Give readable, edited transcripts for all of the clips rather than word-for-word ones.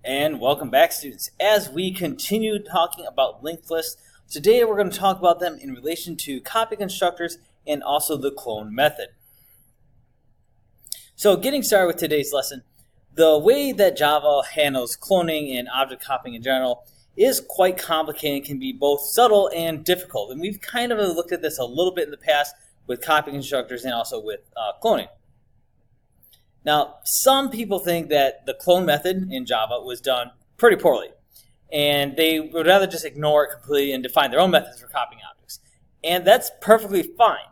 And welcome back, students. As we continue talking about linked lists, today we're going to talk about them in relation to copy constructors and also the clone method. So getting started with today's lesson, the way that Java handles cloning and object copying in general is quite complicated, can be both subtle and difficult. And we've kind of looked at this a little bit in the past with copy constructors and also with cloning. Now, some people think that the clone method in Java was done pretty poorly, and they would rather just ignore it completely and define their own methods for copying objects. And that's perfectly fine.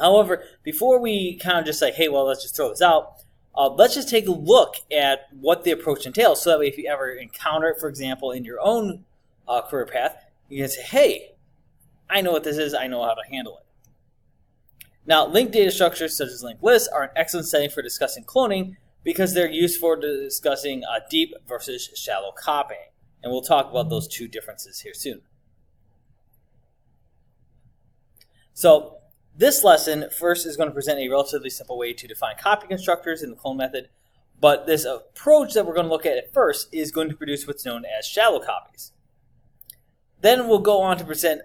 However, before we kind of just say, hey, well, let's just throw this out, let's just take a look at what the approach entails. So that way, if you ever encounter it, for example, in your own career path, you can say, hey, I know what this is, I know how to handle it. Now, linked data structures such as linked lists are an excellent setting for discussing cloning because they're used for discussing deep versus shallow copying. And we'll talk about those two differences here soon. So this lesson first is going to present a relatively simple way to define copy constructors in the clone method. But this approach that we're going to look at first is going to produce what's known as shallow copies. Then we'll go on to present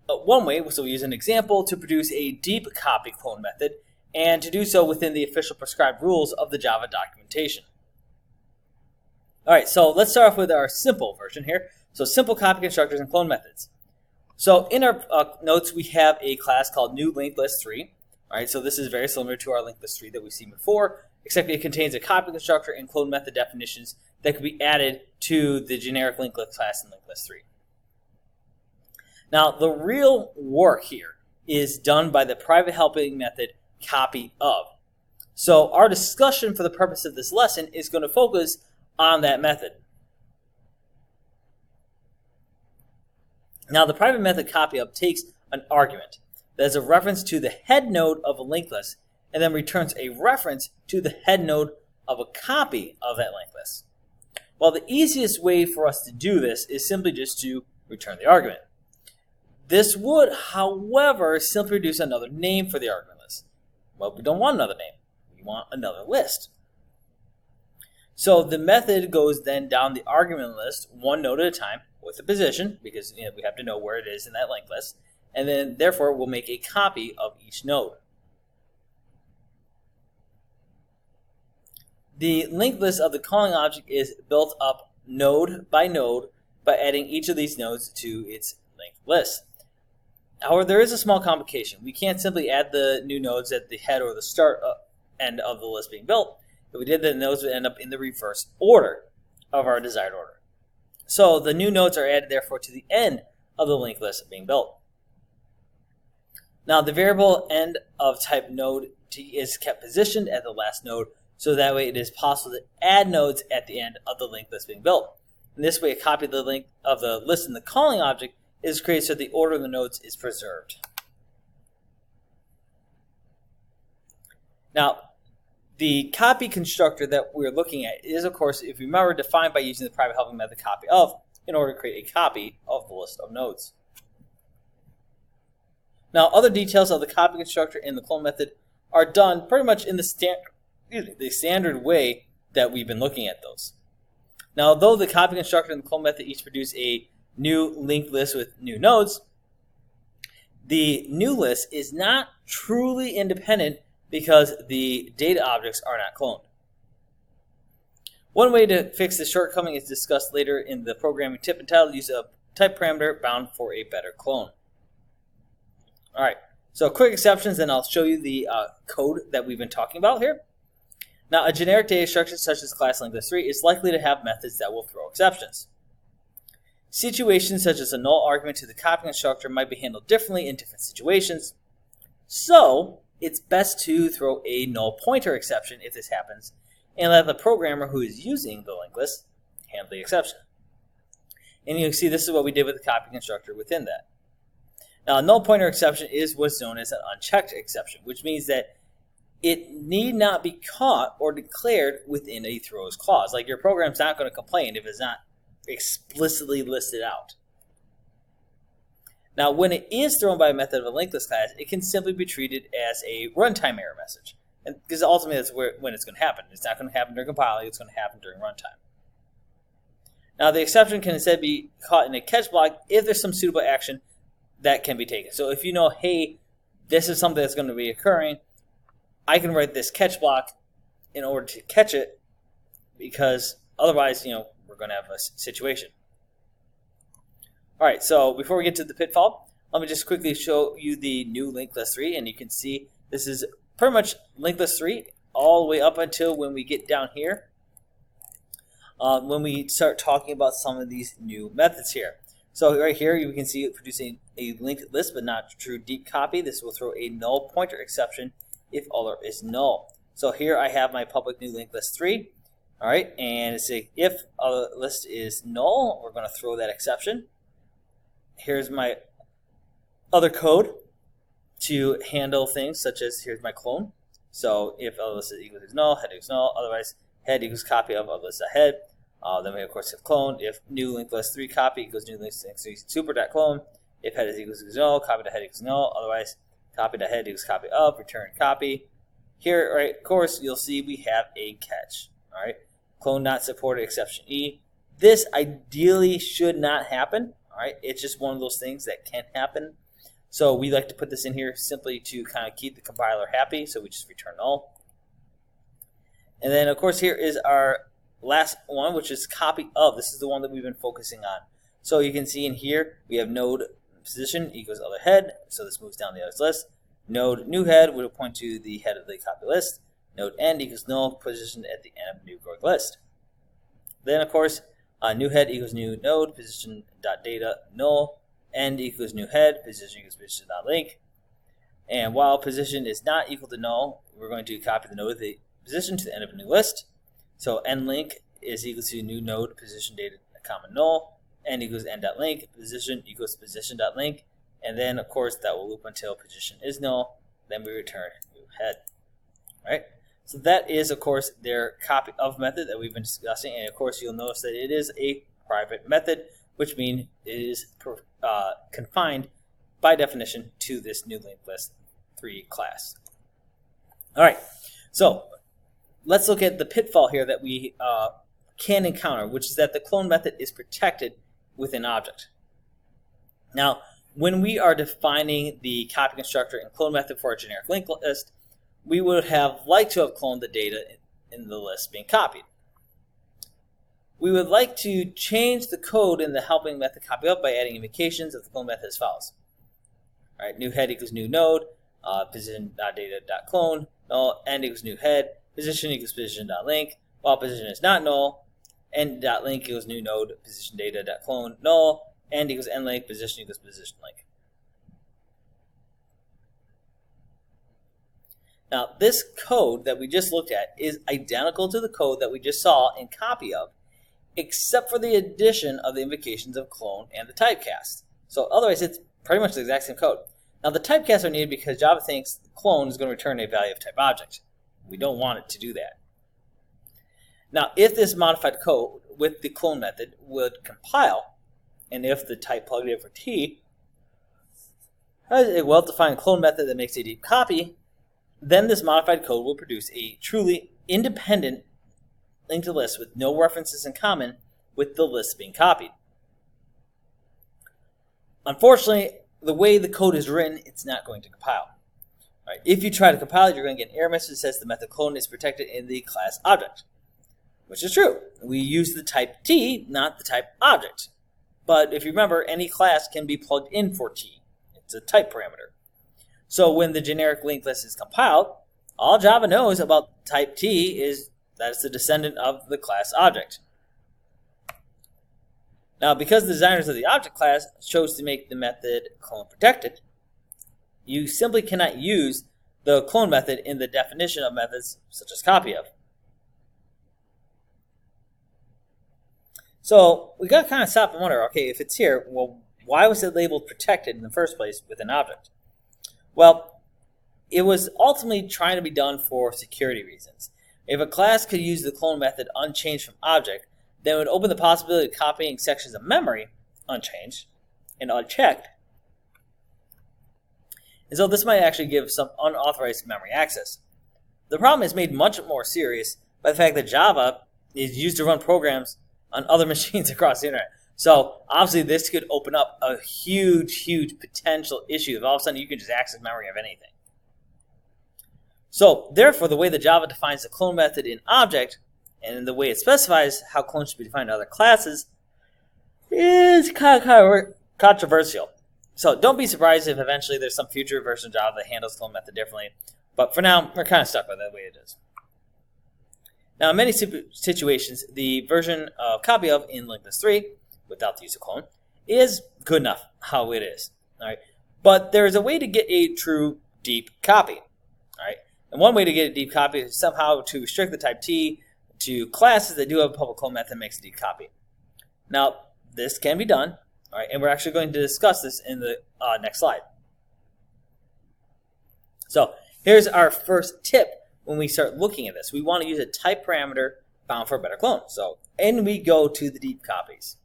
one way, so we'll use an example to produce a deep copy clone method, and to do so within the official prescribed rules of the Java documentation. Alright, so let's start off with our simple version here. So simple copy constructors and clone methods. So in our notes we have a class called new linked list 3. Alright, so this is very similar to our linked list 3 that we've seen before, except it contains a copy constructor and clone method definitions that could be added to the generic linked list class in linked list 3. Now, the real work here is done by the private helping method copy of. So our discussion for the purpose of this lesson is going to focus on that method. Now, the private method copy of takes an argument that is a reference to the head node of a linked list and then returns a reference to the head node of a copy of that linked list. Well, the easiest way for us to do this is simply just to return the argument. This would, however, simply produce another name for the argument list. Well, we don't want another name. We want another list. So the method goes then down the argument list one node at a time with a position, because we have to know where it is in that linked list, and then therefore we'll make a copy of each node. The linked list of the calling object is built up node by adding each of these nodes to its linked list. However, there is a small complication. We can't simply add the new nodes at the head or the start end of the list being built. If we did, the nodes would end up in the reverse order of our desired order. So the new nodes are added, therefore, to the end of the linked list being built. Now, the variable end of type node t is kept positioned at the last node, so that way it is possible to add nodes at the end of the linked list being built. In this way, a copy of the link of the list in the calling object is created so the order of the nodes is preserved. Now, the copy constructor that we're looking at is, of course, if you remember, defined by using the private helping method copy of in order to create a copy of the list of nodes. Now, other details of the copy constructor and the clone method are done pretty much in the standard way that we've been looking at those. Now, though the copy constructor and the clone method each produce a new linked list with new nodes, the new list is not truly independent because the data objects are not cloned. One way to fix this shortcoming is discussed later in the programming tip entitled Use of Type Parameter Bound for a Better Clone. Alright, so quick exceptions, and I'll show you the code that we've been talking about here. Now, a generic data structure such as class linked list 3 is likely to have methods that will throw exceptions. Situations such as a null argument to the copy constructor might be handled differently in different situations. So it's best to throw a null pointer exception if this happens, and let the programmer who is using the linked list handle the exception. And you can see this is what we did with the copy constructor within that. Now, a null pointer exception is what's known as an unchecked exception, which means that it need not be caught or declared within a throws clause. Like, your program's not going to complain if it's not explicitly listed out. Now, when it is thrown by a method of a linked list class, it can simply be treated as a runtime error message. And because ultimately that's when it's going to happen. It's not going to happen during compiling, it's going to happen during runtime. Now, the exception can instead be caught in a catch block if there's some suitable action that can be taken. So if you know, hey, this is something that's going to be occurring, I can write this catch block in order to catch it, because otherwise, we're going to have a situation. All right, so before we get to the pitfall, let me just quickly show you the new linked list 3, and you can see this is pretty much linked list 3 all the way up until when we get down here, when we start talking about some of these new methods here. So right here, you can see it producing a linked list, but not true deep copy. This will throw a null pointer exception if other is null. So here I have my public new linked list 3. All right, and it's a if other list is null, we're going to throw that exception. Here's my other code to handle things such as, here's my clone. So if other list equals null, head equals null, otherwise head equals copy of other list ahead. Then we of course have clone. If new linked list 3 copy equals new linked list 3 super.clone. If head is equals null, copy to head equals null, otherwise copy to head equals copy of, return copy. Here, right, of course, you'll see we have a catch. All right, clone not supported, exception E. This ideally should not happen. All right, it's just one of those things that can happen. So we like to put this in here simply to kind of keep the compiler happy. So we just return null. And then, of course, here is our last one, which is copy of. This is the one that we've been focusing on. So you can see in here we have node position equals other head. So this moves down the other list. Node new head will point to the head of the copy list. Node end equals null position at the end of new growth list. Then, of course, new head equals new node position dot data null. End equals new head position equals position dot link. And while position is not equal to null, we're going to copy the node of the position to the end of a new list. So end link is equal to new node position data comma null. End equals end dot link. Position equals position dot link. And then, of course, that will loop until position is null. Then we return new head. All right. So that is, of course, their copy of method that we've been discussing. And, of course, you'll notice that it is a private method, which means it is confined by definition to this new linked list 3 class. All right. So let's look at the pitfall here that we can encounter, which is that the clone method is protected with an object. Now, when we are defining the copy constructor and clone method for a generic linked list, we would have liked to have cloned the data in the list being copied. We would like to change the code in the helping method copy up by adding invocations of the clone method as follows. All right, new head equals new node, position.data.clone, null, end equals new head, position equals position.link, while position is not null, end.link equals new node, position data.clone, null, end equals end link, position equals position link. Now, this code that we just looked at is identical to the code that we just saw in copy of, except for the addition of the invocations of clone and the typecast. So otherwise, it's pretty much the exact same code. Now, the typecasts are needed because Java thinks clone is going to return a value of type object. We don't want it to do that. Now, if this modified code with the clone method would compile, and if the type plugged in for T has a well-defined clone method that makes a deep copy, then this modified code will produce a truly independent linked list with no references in common with the list being copied. Unfortunately, the way the code is written, it's not going to compile. All right, if you try to compile it, you're going to get an error message that says the method clone is protected in the class object, which is true. We use the type T, not the type object. But if you remember, any class can be plugged in for T. It's a type parameter. So when the generic linked list is compiled, all Java knows about type T is that it's the descendant of the class object. Now, because the designers of the object class chose to make the method clone protected, you simply cannot use the clone method in the definition of methods such as copy of. So we got to kind of stop and wonder, okay, if it's here, well, why was it labeled protected in the first place with an object? Well, it was ultimately trying to be done for security reasons. If a class could use the clone method unchanged from object, then it would open the possibility of copying sections of memory unchanged and unchecked. And so this might actually give some unauthorized memory access. The problem is made much more serious by the fact that Java is used to run programs on other machines across the internet. So obviously this could open up a huge potential issue if all of a sudden you can just access memory of anything. So therefore, the way that Java defines the clone method in object and the way it specifies how clones should be defined in other classes is kind of controversial. So don't be surprised if eventually there's some future version of Java that handles clone method differently. But for now, we're kind of stuck with the way it is. Now, in many situations, the version of copy of in linked list 3, without the use of clone, is good enough how it is. All right, but there is a way to get a true deep copy. All right, and one way to get a deep copy is somehow to restrict the type T to classes that do have a public clone method that makes a deep copy. Now, this can be done. All right, and we're actually going to discuss this in the next slide. So here's our first tip when we start looking at this. We want to use a type parameter bound for a better clone. So, and we go to the deep copies.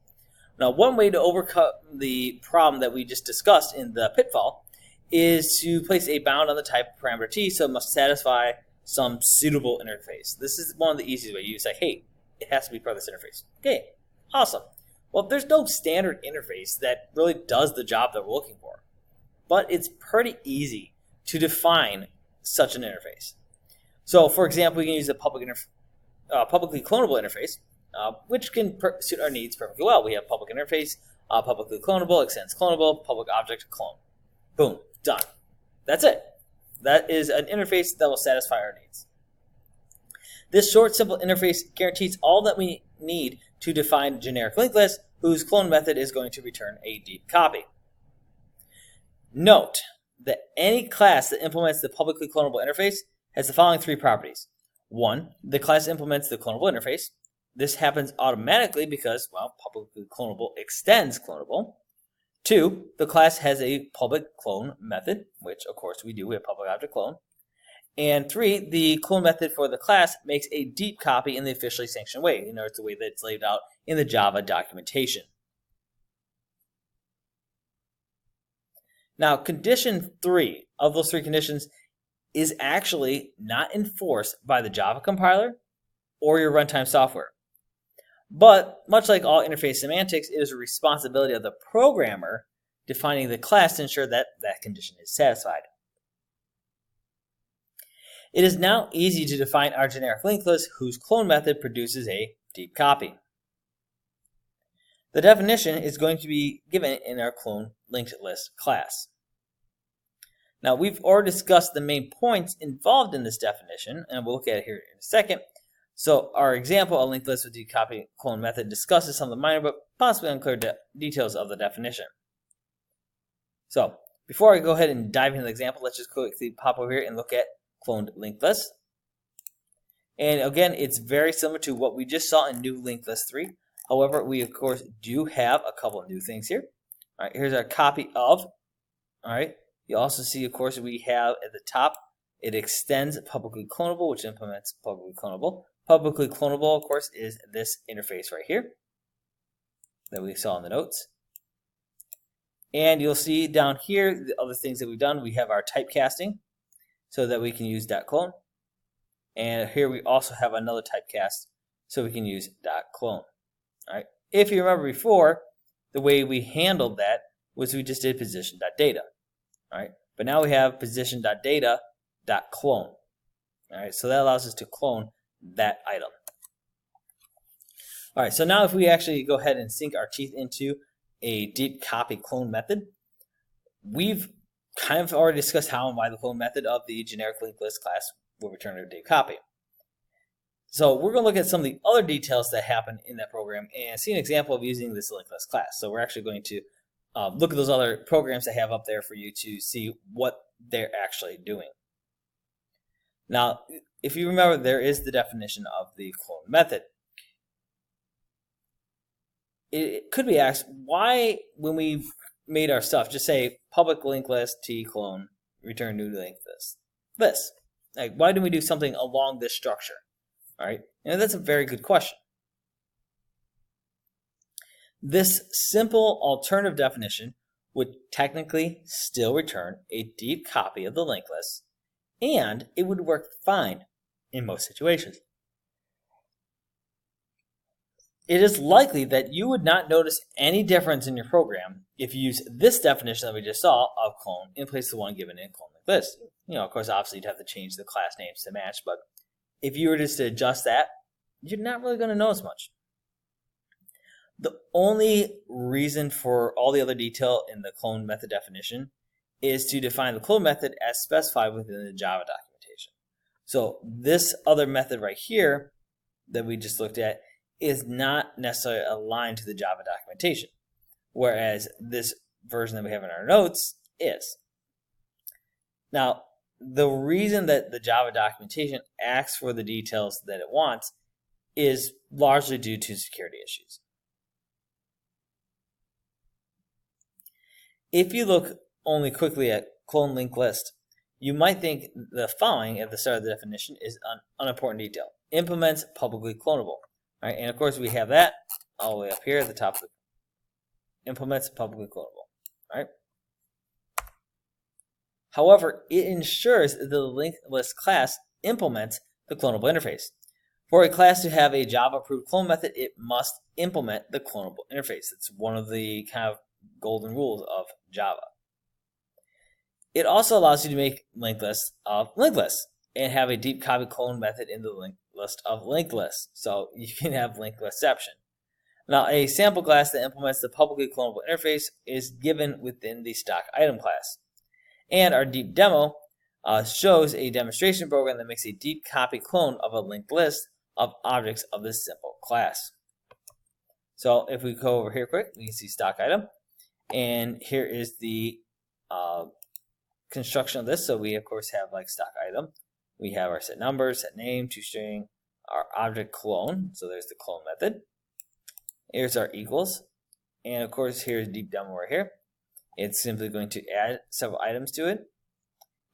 Now, one way to overcome the problem that we just discussed in the pitfall is to place a bound on the type parameter T, so it must satisfy some suitable interface. This is one of the easiest ways. You say, hey, it has to be part of this interface. Okay, awesome. Well, there's no standard interface that really does the job that we're looking for, but it's pretty easy to define such an interface. So, for example, we can use a publicly clonable interface, which can suit our needs perfectly well. We have public interface, publicly clonable, extends clonable, public object clone. Boom, done. That's it. That is an interface that will satisfy our needs. This short, simple interface guarantees all that we need to define a generic linked list whose clone method is going to return a deep copy. Note that any class that implements the publicly clonable interface has the following three properties. 1, the class implements the clonable interface. This happens automatically because, well, publicly clonable extends clonable. 2, the class has a public clone method, which of course we do, we have public object clone. And 3, the clone method for the class makes a deep copy in the officially sanctioned way. You know, it's the way that it's laid out in the Java documentation. Now, condition 3 of those 3 conditions is actually not enforced by the Java compiler or your runtime software. But much like all interface semantics, it is a responsibility of the programmer defining the class to ensure that that condition is satisfied. It is now easy to define our generic linked list whose clone method produces a deep copy. The definition is going to be given in our clone linked list class. Now, we've already discussed the main points involved in this definition, and we'll look at it here in a second. So our example, a linked list with deep copy clone method, discusses some of the minor but possibly unclear details of the definition. So before I go ahead and dive into the example, let's just quickly pop over here and look at cloned linked list. And again, it's very similar to what we just saw in new linked list 3. However, we of course do have a couple of new things here. All right, here's our copy of. All right, you also see, of course, we have at the top, it extends publicly clonable, which implements publicly clonable. Publicly clonable, of course, is this interface right here that we saw in the notes. And you'll see down here the other things that we've done. We have our typecasting so that we can use .clone. And here we also have another typecast so we can use .clone. All right. If you remember before, the way we handled that was we just did position.data. All right. But now we have position.data.clone. All right. So that allows us to clone that item. All right. So now if we actually go ahead and sink our teeth into a deep copy clone method, we've kind of already discussed how and why the clone method of the generic linked list class will return a deep copy. So we're going to look at some of the other details that happen in that program and see an example of using this linked list class. So we're actually going to look at those other programs I have up there for you to see what they're actually doing. Now, if you remember, there is the definition of the clone method. It could be asked, why, when we've made our stuff, just say public linked list t clone return new linked list. This, like, why do we do something along this structure? All right, and that's a very good question. This simple alternative definition would technically still return a deep copy of the linked list, and it would work fine in most situations. it is likely that you would not notice any difference in your program if you use this definition that we just saw of clone in place of the one given in clone like this. Of course, obviously you'd have to change the class names to match, but if you were just to adjust that, you're not really going to notice much. The only reason for all the other detail in the clone method definition is to define the clone method as specified within the Java documentation. So this other method right here that we just looked at is not necessarily aligned to the Java documentation, whereas this version that we have in our notes is. Now, the reason that the Java documentation asks for the details that it wants is largely due to security issues. If you look only quickly at clone linked list, you might think the following at the start of the definition is an unimportant detail. Implements publicly clonable. Right? And of course we have that all the way up here at the top of the implements publicly clonable. Right? However, it ensures that the linked list class implements the clonable interface. For a class to have a Java-approved clone method, it must implement the clonable interface. It's one of the kind of golden rules of Java. It also allows you to make linked lists of linked lists and have a deep copy clone method in the linked list of linked lists. So you can have linked listception. Now, a sample class that implements the publicly clonable interface is given within the stock item class. And our deep demo shows a demonstration program that makes a deep copy clone of a linked list of objects of this simple class. So if we go over here quick, we can see stock item. And here is the construction of this. So we, of course, have like stock item. We have our set number, set name, toString, our object clone. So there's the clone method. Here's our equals. And, of course, here's deep demo right here. It's simply going to add several items to it.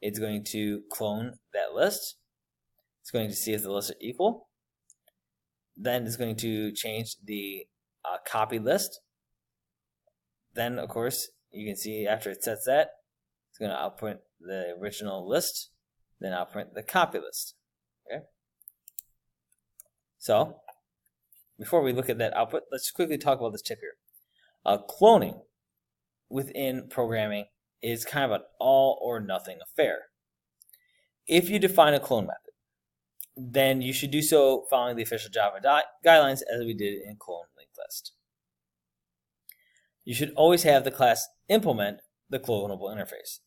It's going to clone that list. It's going to see if the lists are equal. Then it's going to change the copy list. Then, of course, you can see after it sets that, it's going to outprint the original list, then outprint the copy list. Okay. So, before we look at that output, let's quickly talk about this tip here. Cloning within programming is kind of an all or nothing affair. If you define a clone method, then you should do so following the official Java guidelines as we did in clone linked list. You should always have the class implement the clonable interface.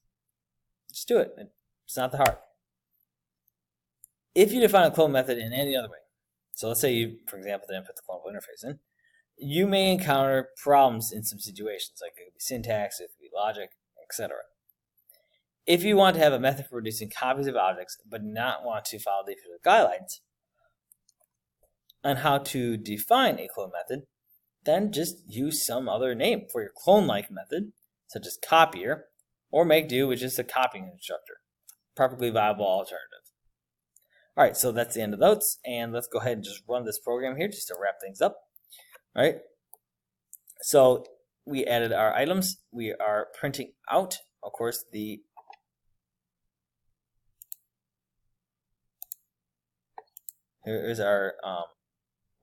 Just do it. It's not that hard. If you define a clone method in any other way, so let's say you, for example, didn't put the clonable interface in, you may encounter problems in some situations, like it could be syntax, it could be logic, etc. If you want to have a method for producing copies of objects, but not want to follow the official guidelines on how to define a clone method, then just use some other name for your clone-like method, such as copier, or make do with just a copying constructor. Perfectly viable alternative. All right, so that's the end of notes, and let's go ahead and just run this program here just to wrap things up. All right, so we added our items. We are printing out, of course, the here is our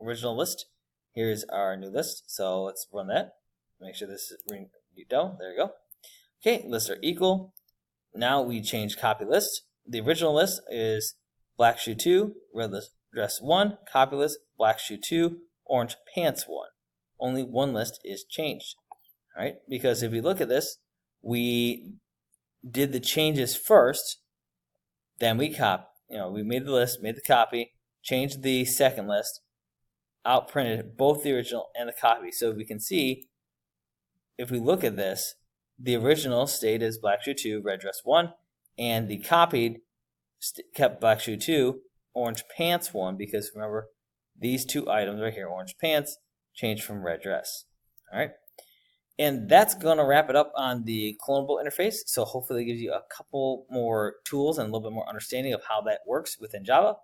original list. Here's our new list. So let's run that. Make sure this is down. There we go. Okay, lists are equal. Now we change copy list. The original list is black shoe 2, red dress 1, copy list, black shoe 2, orange pants 1. Only one list is changed. All right, because if we look at this, we did the changes first, then we we made the list, made the copy, changed the second list, outprinted both the original and the copy. So we can see, if we look at this, the original stayed as black shoe 2, red dress 1, and the copied kept black shoe 2, orange pants 1, because remember, these two items right here, orange pants, changed from red dress. All right, and that's going to wrap it up on the clonable interface. So hopefully it gives you a couple more tools and a little bit more understanding of how that works within Java.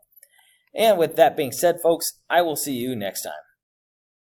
And with that being said, folks, I will see you next time.